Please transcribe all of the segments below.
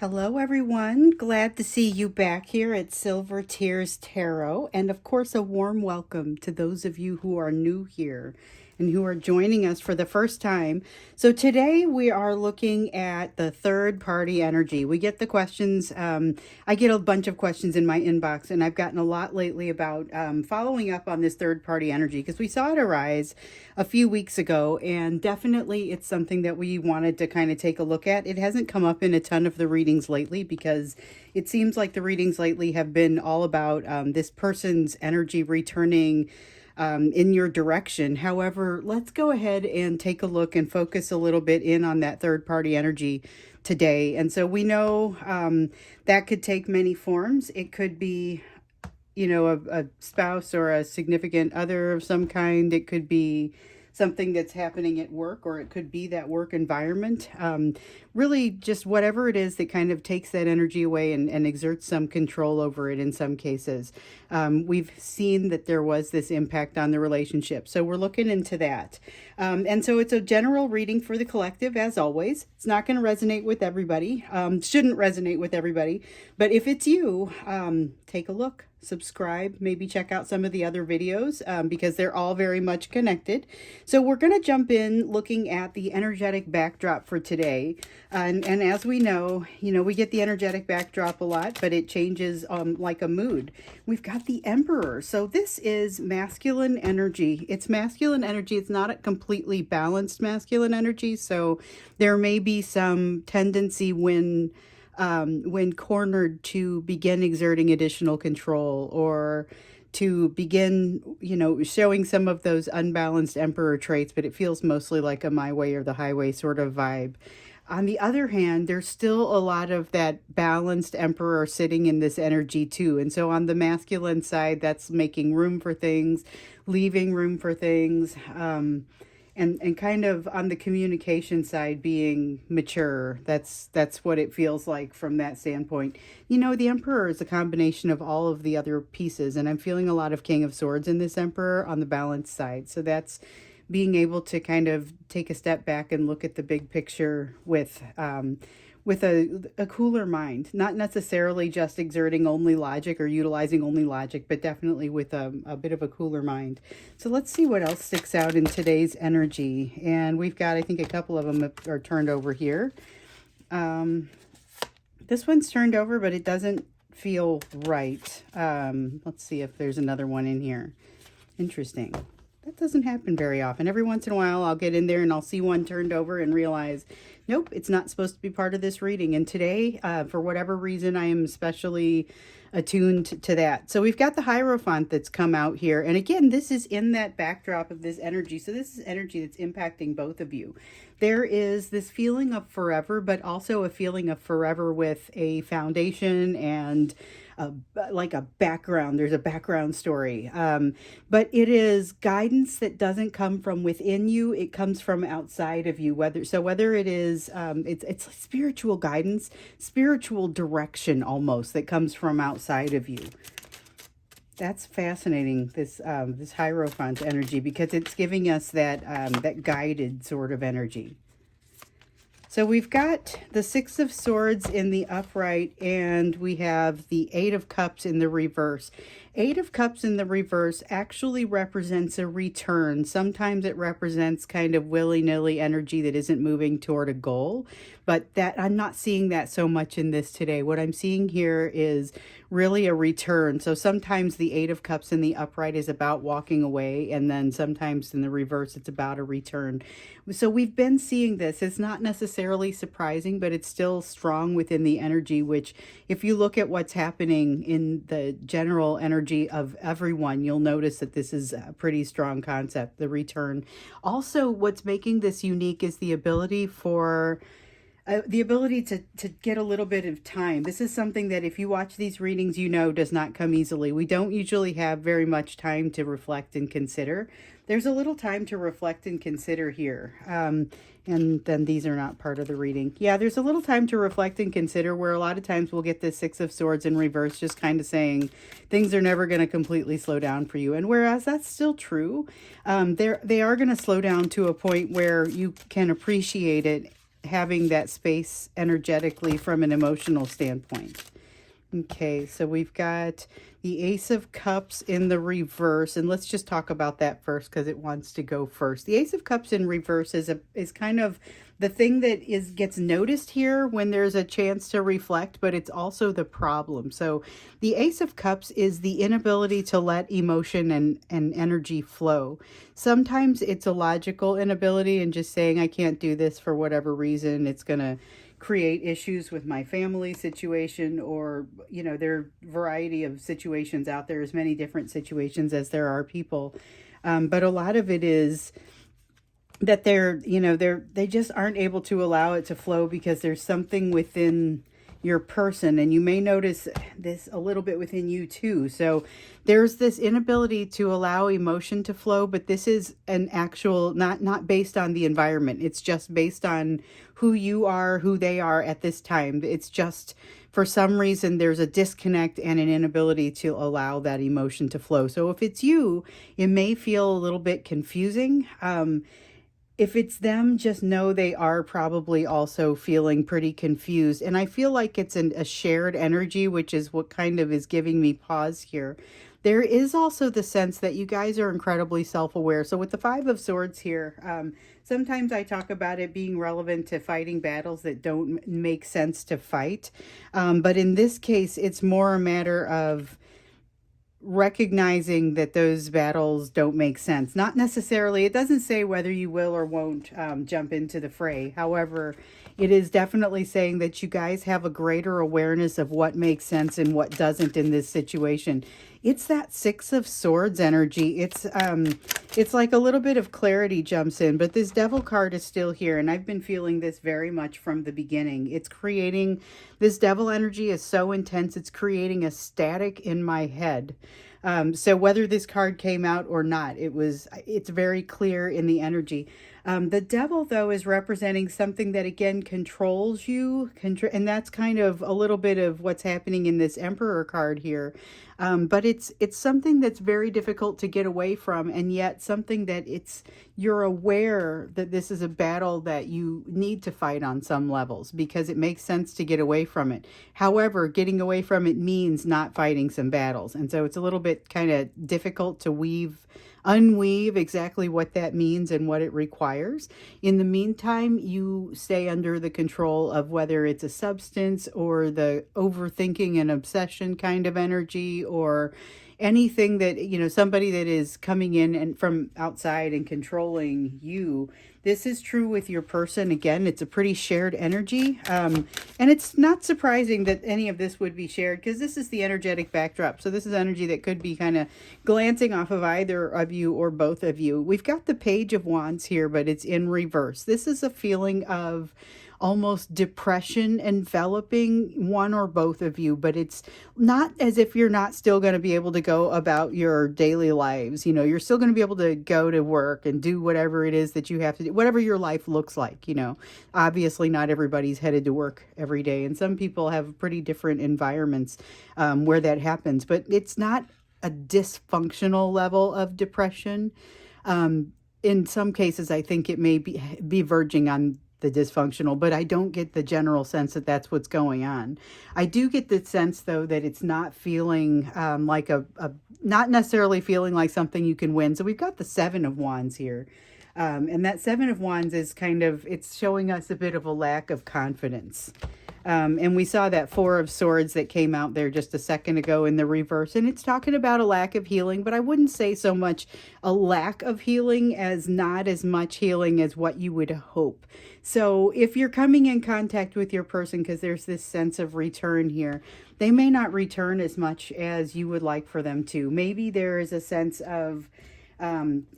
Hello, everyone. Glad to see you back here at Silver Tears Tarot. And of course, a warm welcome to those of you who are new here and who are joining us for the first time. So today we are looking at the third party energy. We get the questions. I get a bunch of questions in my inbox, and I've gotten a lot lately about following up on this third party energy because we saw it arise a few weeks ago, and definitely it's something that we wanted to kind of take a look at. It hasn't come up in a ton of the readings lately because it seems like the readings lately have been all about this person's energy returning in your direction. However, let's go ahead and take a look and focus a little bit in on that third party energy today. And so we know that could take many forms. It could be, a spouse or a significant other of some kind. It could be something that's happening at work, or it could be that work environment. Really just whatever it is that kind of takes that energy away and exerts some control over it in some cases. We've seen that there was this impact on the relationship. So we're looking into that. And so it's a general reading for the collective, as always. It's not going to resonate with everybody. Shouldn't resonate with everybody. But if it's you, take a look. Subscribe, maybe check out some of the other videos because they're all very much connected. So we're going to jump in looking at the energetic backdrop for today. And as we know, we get the energetic backdrop a lot, but it changes like a mood. We've got the Emperor. So this is masculine energy. It's masculine energy. It's not a completely balanced masculine energy. So there may be some tendency when cornered to begin exerting additional control or to begin, showing some of those unbalanced emperor traits, but it feels mostly like a my way or the highway sort of vibe. On the other hand, there's still a lot of that balanced emperor sitting in this energy too. And so on the masculine side, that's making room for things, leaving room for things, and kind of on the communication side being mature. That's what it feels like from that standpoint. The Emperor is a combination of all of the other pieces, and I'm feeling a lot of King of Swords in this Emperor on the balanced side. So that's being able to kind of take a step back and look at the big picture with a cooler mind, not necessarily just exerting only logic or utilizing only logic, but definitely with a bit of a cooler mind. So let's see what else sticks out in today's energy. And we've got, I think, a couple of them are turned over here. This one's turned over, but it doesn't feel right. Let's see if there's another one in here. Interesting. That doesn't happen very often. Every once in a while, I'll get in there and I'll see one turned over and realize, nope, it's not supposed to be part of this reading. And today, for whatever reason, I am especially attuned to that. So we've got the Hierophant that's come out here. And again, this is in that backdrop of this energy. So this is energy that's impacting both of you. There is this feeling of forever, but also a feeling of forever with a foundation and like a background. There's a background story. But it is guidance that doesn't come from within you. It comes from outside of you. Whether it is, it's spiritual guidance, spiritual direction almost that comes from outside of you. That's fascinating, this Hierophant energy, because it's giving us that guided sort of energy. So we've got the Six of Swords in the upright, and we have the Eight of Cups in the reverse. Eight of Cups in the reverse actually represents a return. Sometimes it represents kind of willy-nilly energy that isn't moving toward a goal, but that I'm not seeing that so much in this today. What I'm seeing here is really a return. So sometimes the Eight of Cups in the upright is about walking away, and then sometimes in the reverse it's about a return. So we've been seeing this. It's not necessarily surprising, but it's still strong within the energy, which if you look at what's happening in the general energy of everyone, you'll notice that this is a pretty strong concept, the return. Also, what's making this unique is the ability to get a little bit of time. This is something that if you watch these readings, does not come easily. We don't usually have very much time to reflect and consider. There's a little time to reflect and consider here. And then these are not part of the reading. Yeah, there's a little time to reflect and consider, where a lot of times we'll get this Six of Swords in reverse, just kind of saying things are never going to completely slow down for you. And whereas that's still true, they are going to slow down to a point where you can appreciate it having that space energetically from an emotional standpoint. Okay, so we've got the Ace of Cups in the reverse, and let's just talk about that first because it wants to go first. The Ace of Cups in reverse is kind of the thing that gets noticed here when there's a chance to reflect, but it's also the problem. So the Ace of Cups is the inability to let emotion and energy flow. Sometimes it's a logical inability and just saying, I can't do this for whatever reason. It's going to create issues with my family situation, or there are a variety of situations out there, as many different situations as there are people, but a lot of it is that they just aren't able to allow it to flow because there's something within your person, and you may notice this a little bit within you too. So there's this inability to allow emotion to flow, but this is an actual, not based on the environment. It's just based on who you are, who they are at this time. It's just, for some reason, there's a disconnect and an inability to allow that emotion to flow. So if it's you, it may feel a little bit confusing. If it's them, just know they are probably also feeling pretty confused. And I feel like it's a shared energy, which is what kind of is giving me pause here. There is also the sense that you guys are incredibly self-aware. So with the Five of Swords here, sometimes I talk about it being relevant to fighting battles that don't make sense to fight. But in this case, it's more a matter of recognizing that those battles don't make sense. Not necessarily, it doesn't say whether you will or won't jump into the fray. However, it is definitely saying that you guys have a greater awareness of what makes sense and what doesn't in this situation. It's that Six of Swords energy. It's like a little bit of clarity jumps in, but this Devil card is still here, and I've been feeling this very much from the beginning. It's creating, this Devil energy is so intense, it's creating a static in my head. So whether this card came out or not, it's very clear in the energy. The Devil, though, is representing something that, again, controls you. And that's kind of a little bit of what's happening in this Emperor card here. But it's something that's very difficult to get away from, and yet something that you're aware that this is a battle that you need to fight on some levels because it makes sense to get away from it. However, getting away from it means not fighting some battles. And so it's a little bit kind of difficult to unweave exactly what that means and what it requires. In the meantime, you stay under the control of whether it's a substance or the overthinking and obsession kind of energy, or anything that, somebody that is coming in and from outside and controlling you. This is true with your person. Again, it's a pretty shared energy. And it's not surprising that any of this would be shared because this is the energetic backdrop. So this is energy that could be kind of glancing off of either of you or both of you. We've got the Page of Wands here, but it's in reverse. This is a feeling of almost depression enveloping one or both of you, but it's not as if you're not still going to be able to go about your daily lives. You're still going to be able to go to work and do whatever it is that you have to do, whatever your life looks like. Obviously not everybody's headed to work every day, and some people have pretty different environments where that happens, but it's not a dysfunctional level of depression. In some cases, I think it may be verging on the dysfunctional, but I don't get the general sense that that's what's going on. I do get the sense, though, that it's not feeling like not necessarily feeling like something you can win. So we've got the Seven of Wands here. And that Seven of Wands is it's showing us a bit of a lack of confidence. And we saw that Four of Swords that came out there just a second ago in the reverse. And it's talking about a lack of healing, but I wouldn't say so much a lack of healing as not as much healing as what you would hope. So if you're coming in contact with your person, because there's this sense of return here, they may not return as much as you would like for them to. Maybe there is a sense of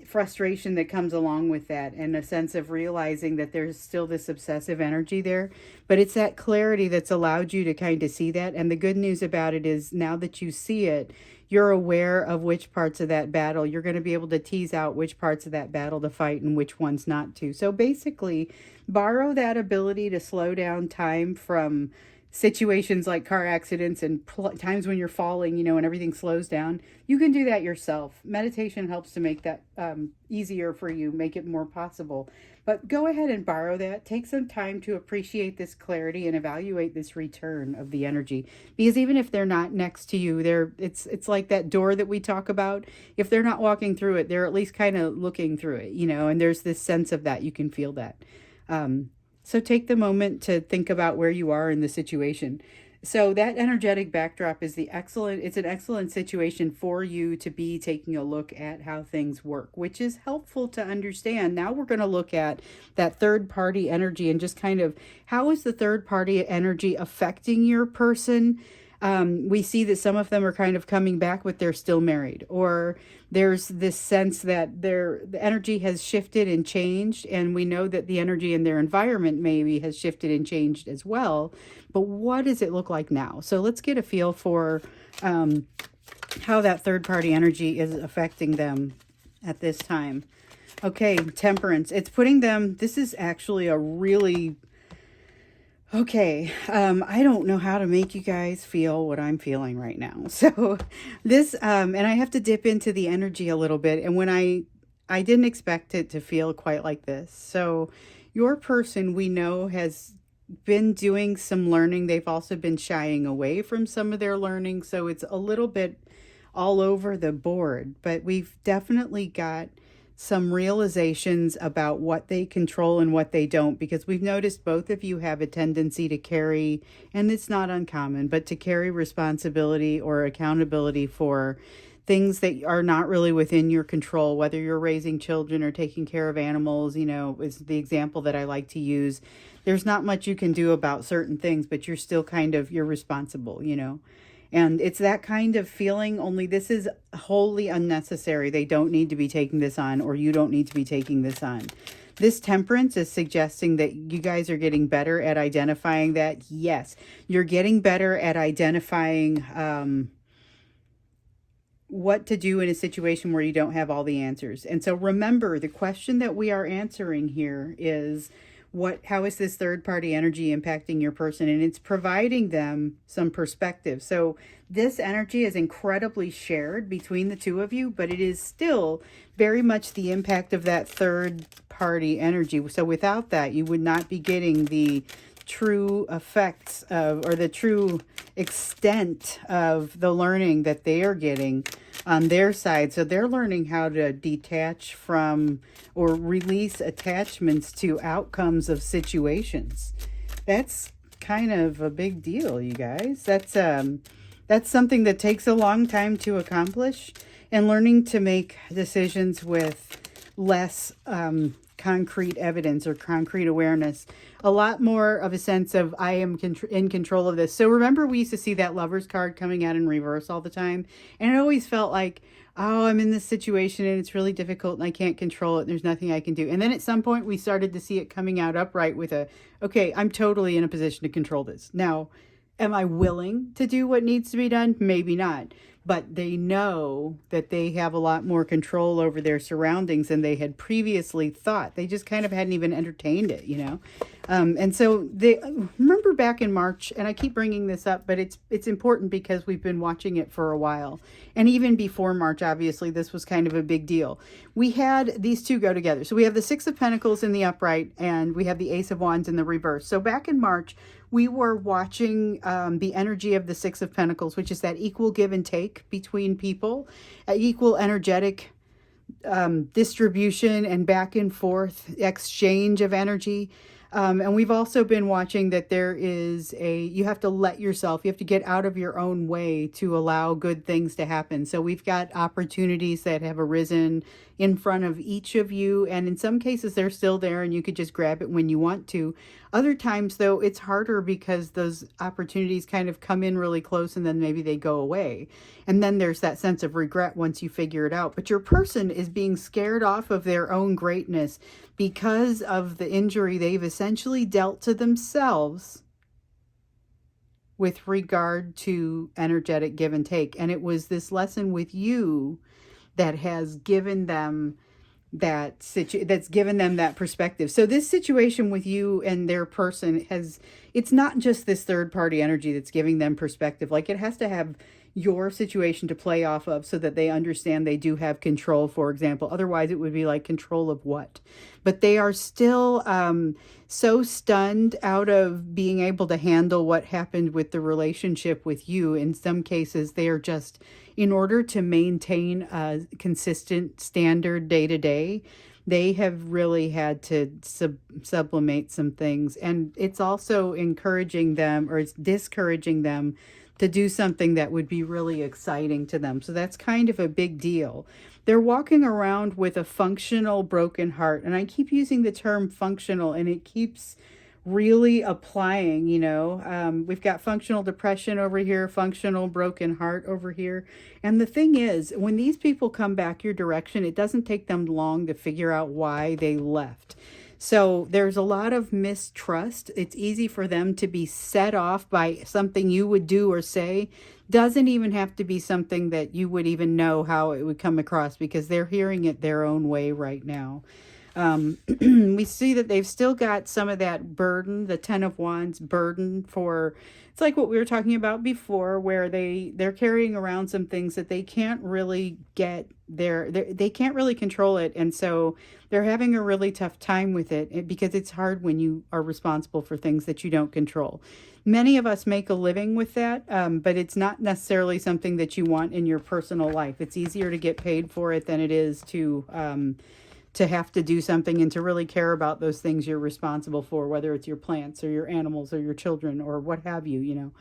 frustration that comes along with that, and a sense of realizing that there's still this obsessive energy there, but it's that clarity that's allowed you to kind of see that. And the good news about it is now that you see it, you're aware of which parts of that battle you're going to be able to tease out, which parts of that battle to fight and which ones not to. So basically, borrow that ability to slow down time from situations like car accidents and times when you're falling, and everything slows down, you can do that yourself. Meditation helps to make that easier for you, make it more possible. But go ahead and borrow that. Take some time to appreciate this clarity and evaluate this return of the energy. Because even if they're not next to you, it's like that door that we talk about. If they're not walking through it, they're at least kind of looking through it, and there's this sense of that. You can feel that. So take the moment to think about where you are in the situation. So that energetic backdrop is it's an excellent situation for you to be taking a look at how things work, which is helpful to understand. Now we're going to look at that third party energy and just kind of how is the third party energy affecting your person. We see that some of them are kind of coming back, but they're still married, or there's this sense that the energy has shifted and changed, and we know that the energy in their environment maybe has shifted and changed as well. But what does it look like now? So let's get a feel for how that third party energy is affecting them at this time. Okay, temperance. It's putting them, this is actually a really okay, I don't know how to make you guys feel what I'm feeling right now. So this, and I have to dip into the energy a little bit. And when I didn't expect it to feel quite like this. So your person, we know, has been doing some learning. They've also been shying away from some of their learning. So it's a little bit all over the board, but we've definitely got some realizations about what they control and what they don't, because we've noticed both of you have a tendency to carry, and it's not uncommon, but to carry responsibility or accountability for things that are not really within your control, whether you're raising children or taking care of animals, is the example that I like to use. There's not much you can do about certain things, but you're still you're responsible, And it's that kind of feeling, only this is wholly unnecessary. They don't need to be taking this on, or you don't need to be taking this on. This temperance is suggesting that you guys are getting better at identifying that. Yes, you're getting better at identifying what to do in a situation where you don't have all the answers. And so remember, the question that we are answering here is, how is this third party energy impacting your person? And it's providing them some perspective. So this energy is incredibly shared between the two of you, but it is still very much the impact of that third party energy. So without that, you would not be getting the true effects of, or the true extent of the learning that they are getting on their side. So they're learning how to detach from or release attachments to outcomes of situations. That's kind of a big deal, you guys. That's something that takes a long time to accomplish, and learning to make decisions with less concrete evidence or concrete awareness, a lot more of a sense of I am in control of this. So remember, we used to see that Lover's card coming out in reverse all the time, and it always felt like, oh, I'm in this situation and it's really difficult and I can't control it. There's nothing I can do. And then at some point we started to see it coming out upright with okay, I'm totally in a position to control this. Now, am I willing to do what needs to be done? Maybe not. But they know that they have a lot more control over their surroundings than they had previously thought. They just kind of hadn't even entertained it, And so remember back in March, and I keep bringing this up, but it's important because we've been watching it for a while. And even before March, obviously, this was kind of a big deal. We had these two go together. So we have the Six of Pentacles in the upright, and we have the Ace of Wands in the reverse. So back in March, we were watching the energy of the Six of Pentacles, which is that equal give and take between people, equal energetic distribution and back and forth exchange of energy. And we've also been watching that you have to let yourself, you have to get out of your own way to allow good things to happen. So we've got opportunities that have arisen in front of each of you. And in some cases, they're still there and you could just grab it when you want to. Other times, though, it's harder because those opportunities kind of come in really close and then maybe they go away. And then there's that sense of regret once you figure it out. But your person is being scared off of their own greatness because of the injury they've essentially dealt to themselves with regard to energetic give and take. And it was this lesson with you that has given them that's given them that perspective. So this situation with you and their person it's not just this third party energy that's giving them perspective. Like, it has to have your situation to play off of so that they understand they do have control, for example. Otherwise, it would be like, control of what? But they are still so stunned out of being able to handle what happened with the relationship with you. In some cases, they are just, in order to maintain a consistent standard day to day, they have really had to sublimate some things. And it's also encouraging them, or it's discouraging them to do something that would be really exciting to them. So that's kind of a big deal. They're walking around with a functional broken heart. And I keep using the term functional, and it keeps really applying. We've got functional depression over here, functional broken heart over here. And the thing is, when these people come back your direction, it doesn't take them long to figure out why they left. So there's a lot of mistrust. It's easy for them to be set off by something you would do or say. Doesn't even have to be something that you would even know how it would come across, because they're hearing it their own way right now. We see that they've still got some of that burden, the Ten of Wands burden for, it's like what we were talking about before, where they're carrying around some things that they can't really they can't really control it. And so they're having a really tough time with it, because it's hard when you are responsible for things that you don't control. Many of us make a living with that, but it's not necessarily something that you want in your personal life. It's easier to get paid for it than it is to have to do something and to really care about those things you're responsible for, whether it's your plants or your animals or your children or what have you.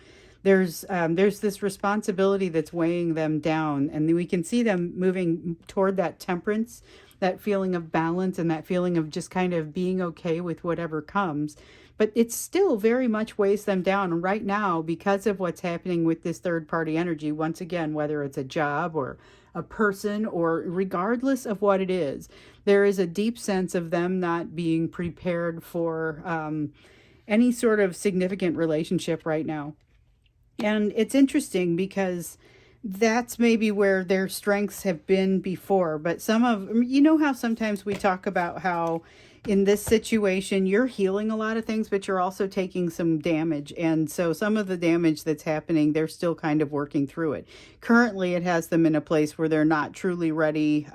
There's this responsibility that's weighing them down, and we can see them moving toward that temperance, that feeling of balance, and that feeling of just kind of being okay with whatever comes. But it still very much weighs them down. And right now, because of what's happening with this third party energy, once again, whether it's a job or a person, or regardless of what it is, there is a deep sense of them not being prepared for any sort of significant relationship right now. And it's interesting because that's maybe where their strengths have been before. But how sometimes we talk about how in this situation, you're healing a lot of things, but you're also taking some damage. And so some of the damage that's happening, they're still kind of working through it. Currently, it has them in a place where they're not truly ready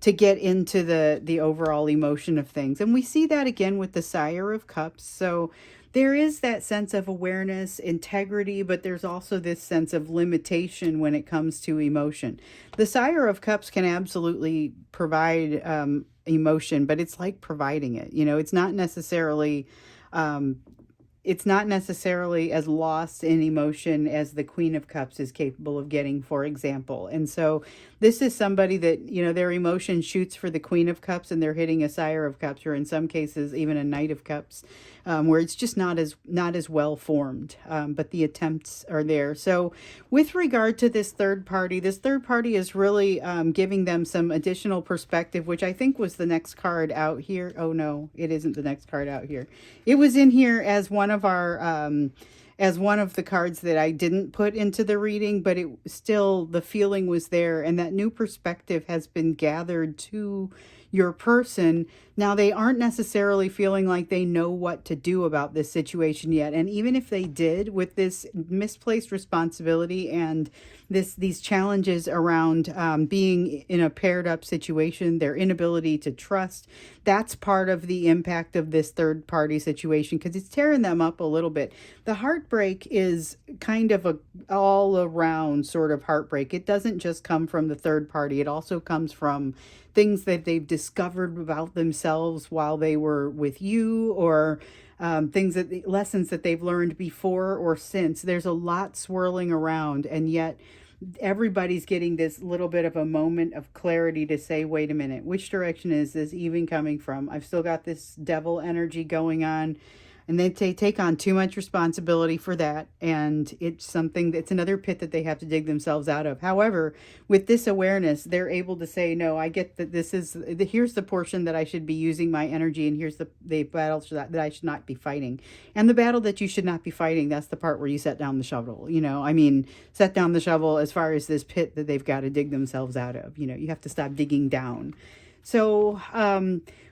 to get into the overall emotion of things. And we see that again with the Sire of Cups. So there is that sense of awareness, integrity, but there's also this sense of limitation when it comes to emotion. The Sire of Cups can absolutely provide emotion, but it's like providing it. It's not necessarily as lost in emotion as the Queen of Cups is capable of getting, for example. And so this is somebody that, their emotion shoots for the Queen of Cups, and they're hitting a Sire of Cups, or in some cases even a Knight of Cups, where it's just not as well formed, but the attempts are there. So with regard to this third party is really giving them some additional perspective, which I think was the next card out here. Oh no, it isn't the next card out here. It was in here as one of the cards that I didn't put into the reading, but it still, the feeling was there, and that new perspective has been gathered to your person. Now, they aren't necessarily feeling like they know what to do about this situation yet. And even if they did, with this misplaced responsibility and these challenges around being in a paired up situation, their inability to trust, that's part of the impact of this third party situation, because it's tearing them up a little bit. The heartbreak is kind of a all around sort of heartbreak. It doesn't just come from the third party. It also comes from things that they've discovered about themselves while they were with you, or lessons that they've learned before or since. There's a lot swirling around, and yet everybody's getting this little bit of a moment of clarity to say, wait a minute, which direction is this even coming from? I've still got this devil energy going on, and they take on too much responsibility for that, and it's another pit that they have to dig themselves out of. However, with this awareness, they're able to say, no, I get that here's the portion that I should be using my energy, and here's the battle that I should not be fighting. And the battle that you should not be fighting, that's the part where you set down the shovel. Set down the shovel as far as this pit that they've got to dig themselves out of. You have to stop digging down. So,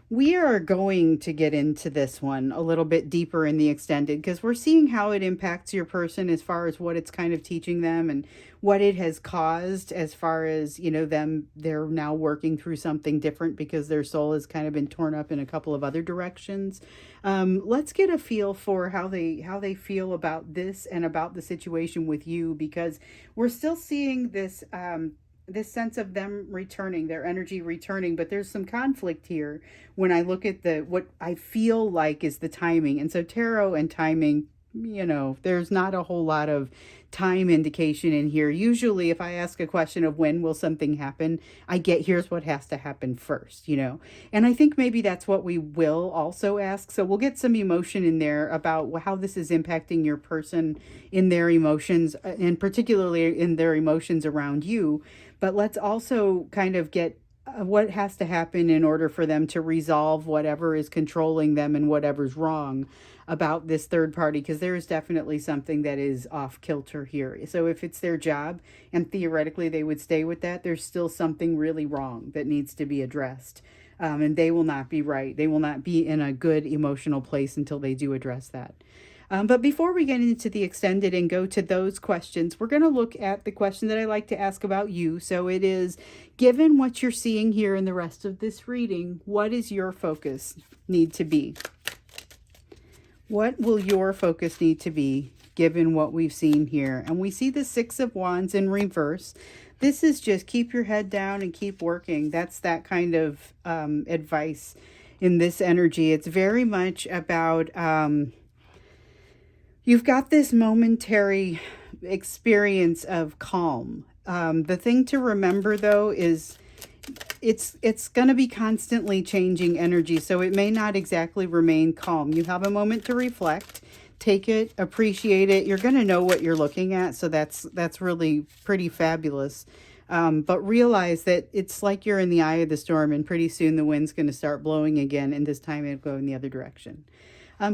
we are going to get into this one a little bit deeper in the extended because we're seeing how it impacts your person as far as what it's kind of teaching them and what it has caused as far as, they're now working through something different because their soul has kind of been torn up in a couple of other directions. Let's get a feel for how they feel about this and about the situation with you, because we're still seeing this sense of them returning, their energy returning, but there's some conflict here when I look at what I feel like is the timing. And so tarot and timing, there's not a whole lot of time indication in here. Usually if I ask a question of when will something happen, I get here's what has to happen first. And I think maybe that's what we will also ask. So we'll get some emotion in there about how this is impacting your person in their emotions, and particularly in their emotions around you. But let's also kind of get what has to happen in order for them to resolve whatever is controlling them and whatever's wrong about this third party, because there is definitely something that is off kilter here. So if it's their job and theoretically they would stay with that, there's still something really wrong that needs to be addressed. And they will not be right. They will not be in a good emotional place until they do address that. But before we get into the extended and go to those questions, we're going to look at the question that I like to ask about you. So it is, given what you're seeing here in the rest of this reading, what is your focus need to be? What will your focus need to be given what we've seen here? And we see the Six of Wands in reverse. This is just keep your head down and keep working. That's that kind of advice in this energy. It's very much about... you've got this momentary experience of calm. The thing to remember, though, is it's going to be constantly changing energy, so it may not exactly remain calm. You have a moment to reflect, take it, appreciate it. You're going to know what you're looking at, so that's really pretty fabulous. But realize that it's like you're in the eye of the storm, and pretty soon the wind's going to start blowing again, and this time it'll go in the other direction.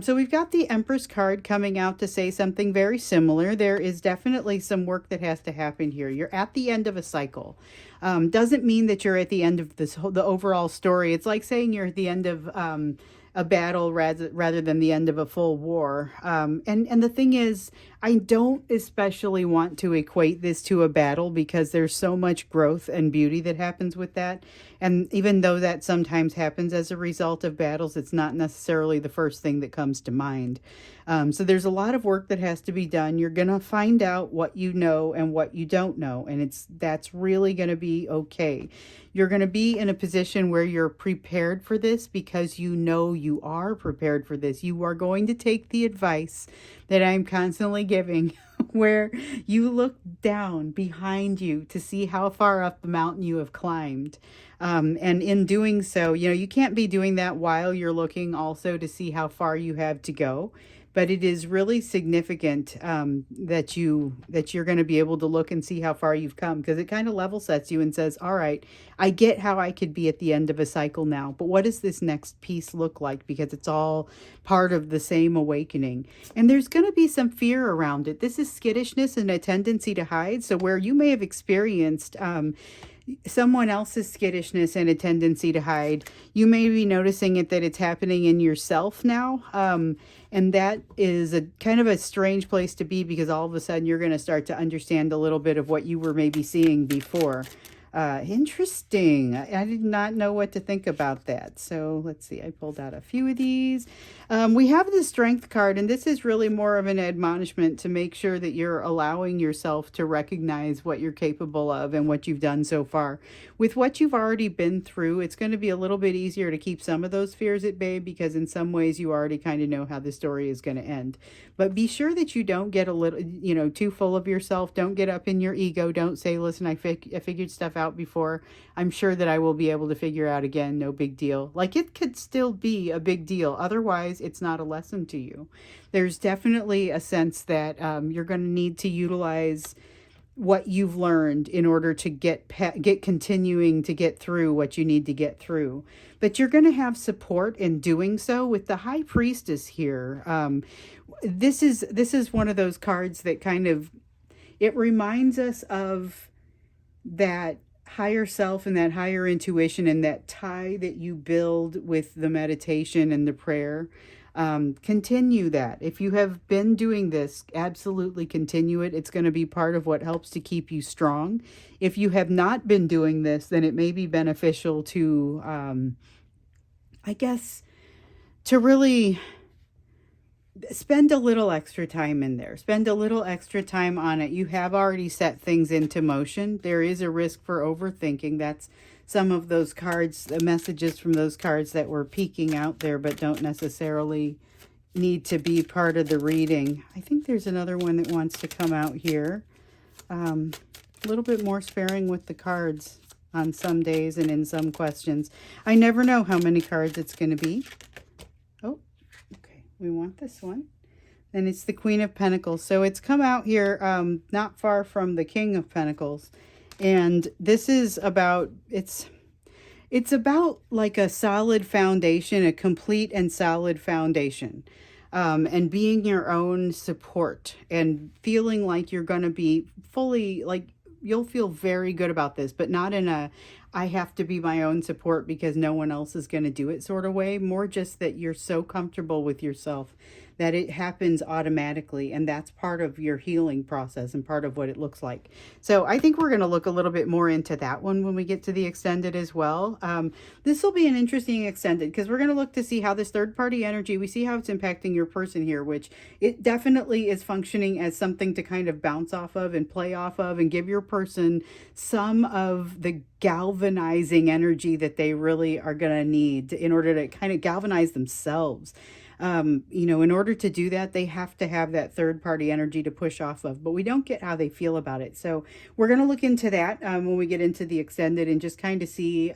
So we've got the Empress card coming out to say something very similar. There is definitely some work that has to happen here. You're at the end of a cycle. Doesn't mean that you're at the end of the overall story. It's like saying you're at the end of a battle rather than the end of a full war. And the thing is, I don't especially want to equate this to a battle because there's so much growth and beauty that happens with that. And even though that sometimes happens as a result of battles, it's not necessarily the first thing that comes to mind. So there's a lot of work that has to be done. You're going to find out what you know and what you don't know. And that's really going to be okay. You're going to be in a position where you're prepared for this because you know you are prepared for this. You are going to take the advice that I'm constantly giving where you look down behind you to see how far up the mountain you have climbed. And in doing so, you can't be doing that while you're looking also to see how far you have to go. But it is really significant that you're going to be able to look and see how far you've come, because it kind of level sets you and says, all right, I get how I could be at the end of a cycle now, but what does this next piece look like? Because it's all part of the same awakening. And there's going to be some fear around it. This is skittishness and a tendency to hide. So where you may have experienced someone else's skittishness and a tendency to hide, you may be noticing that it's happening in yourself now. And that is a kind of a strange place to be, because all of a sudden you're going to start to understand a little bit of what you were maybe seeing before. Interesting. I did not know what to think about that. So let's see. I pulled out a few of these. We have the Strength card, and this is really more of an admonishment to make sure that you're allowing yourself to recognize what you're capable of and what you've done so far. With what you've already been through, it's going to be a little bit easier to keep some of those fears at bay, because in some ways you already kind of know how the story is going to end. But be sure that you don't get a little, too full of yourself. Don't get up in your ego. Don't say, listen, I figured stuff out before. I'm sure that I will be able to figure out again. No big deal. Like, it could still be a big deal. Otherwise, it's not a lesson to you. There's definitely a sense that you're going to need to utilize what you've learned in order to get continuing to get through what you need to get through. But you're going to have support in doing so. With the High Priestess here, this is one of those cards that kind of, it reminds us of that higher self and that higher intuition and that tie that you build with the meditation and the prayer. Continue that. If you have been doing this, absolutely continue it. It's going to be part of what helps to keep you strong. If you have not been doing this, then it may be beneficial to, I guess, to really spend a little extra time in there. Spend a little extra time on it. You have already set things into motion. There is a risk for overthinking. That's some of those cards, the messages from those cards that were peeking out there, but don't necessarily need to be part of the reading. I think there's another one that wants to come out here. A little bit more sparing with the cards on some days and in some questions. I never know how many cards it's going to be. Oh, okay. We want this one. And it's the Queen of Pentacles. So it's come out here not far from the King of Pentacles. And this is about, it's about like a solid foundation, a complete and solid foundation. And being your own support and feeling like you're going to be fully, like, you'll feel very good about this, but not in a, I have to be my own support because no one else is going to do it sort of way. More just that you're so comfortable with yourself that it happens automatically. And that's part of your healing process and part of what it looks like. So I think we're going to look a little bit more into that one when we get to the extended as well. This will be an interesting extended because we're going to look to see how this third party energy, we see how it's impacting your person here, which it definitely is functioning as something to kind of bounce off of and play off of and give your person some of the galvanizing energy that they really are going to need in order to kind of galvanize themselves. You know, in order to do that, they have to have that third party energy to push off of, but we don't get how they feel about it. So we're going to look into that when we get into the extended and just kind of see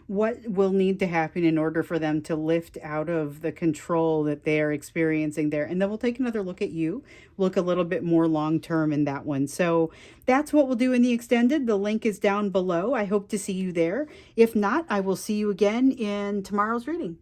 what will need to happen in order for them to lift out of the control that they are experiencing there. And then we'll take another look at you, look a little bit more long term in that one. So that's what we'll do in the extended. The link is down below. I hope to see you there. If not, I will see you again in tomorrow's reading.